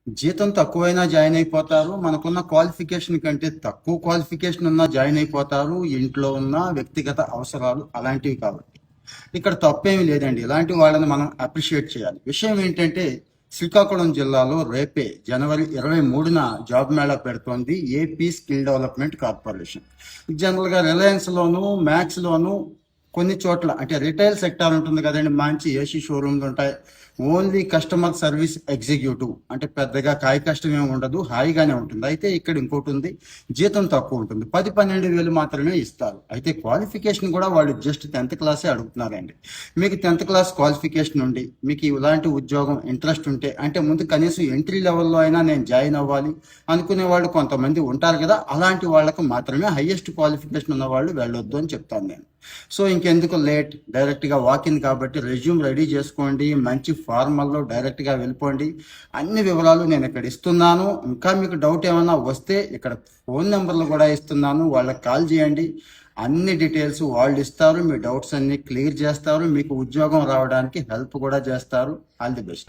జీతం తక్కువైనా జాయిన్ అయిపోతారు. మనకున్న క్వాలిఫికేషన్ కంటే తక్కువ క్వాలిఫికేషన్ ఉన్నా జాయిన్ అయిపోతారు. ఇంట్లో ఉన్న వ్యక్తిగత అవసరాలు అలాంటివి కాబట్టి ఇక్కడ తప్పేమీ లేదండి. ఇలాంటి వాళ్ళని మనం అప్రిషియేట్ చేయాలి. విషయం ఏంటంటే శ్రీకాకుళం జిల్లాలో రేపే జనవరి 23న జాబ్ మేళా పెడుతోంది ఏపీ స్కిల్ డెవలప్మెంట్ కార్పొరేషన్. జనరల్గా రిలయన్స్లోను, మ్యాక్స్లోను, కొన్ని చోట్ల అంటే రిటైల్ సెక్టార్ ఉంటుంది కదండి, మంచి ఏసీ షోరూమ్లు ఉంటాయి. ఓన్లీ కస్టమర్ సర్వీస్ ఎగ్జిక్యూటివ్ అంటే పెద్దగా కాయ కష్టం ఏమి ఉండదు, హాయిగానే ఉంటుంది. అయితే ఇక్కడ ఇంకోటి ఉంది, జీతం తక్కువ ఉంటుంది, 10-12 వేలు మాత్రమే ఇస్తారు. అయితే క్వాలిఫికేషన్ కూడా వాళ్ళు జస్ట్ 10th క్లాసే అడుగుతున్నారండి. మీకు 10th క్లాస్ క్వాలిఫికేషన్ ఉండి మీకు ఇలాంటి ఉద్యోగం ఇంట్రెస్ట్ ఉంటే, అంటే ముందు కనీసం ఎంట్రీ లెవెల్లో అయినా నేను జాయిన్ అవ్వాలి అనుకునే వాళ్ళు కొంతమంది ఉంటారు కదా, అలాంటి వాళ్ళకు మాత్రమే హైయెస్ట్ క్వాలిఫికేషన్ ఉన్న వాళ్ళు వెళ్ళొద్దు అని చెప్తాను నేను. సో ఇంకెందుకు లేట్, డైరెక్ట్గా వాకింగ్ కాబట్టి రెజ్యూమ్ రెడీ చేసుకోండి, మంచి ఫార్మల్లో డైరెక్ట్గా వెళ్ళిపోండి. అన్ని వివరాలు నేను ఇక్కడ ఇస్తున్నాను. ఇంకా మీకు డౌట్ ఏమైనా వస్తే ఇక్కడ ఫోన్ నెంబర్లు కూడా ఇస్తున్నాను, వాళ్ళకి కాల్ చేయండి. అన్ని డీటెయిల్స్ వాళ్ళు ఇస్తారు, మీ డౌట్స్ అన్ని క్లియర్ చేస్తారు, మీకు ఉద్యోగం రావడానికి హెల్ప్ కూడా చేస్తారు. All the best.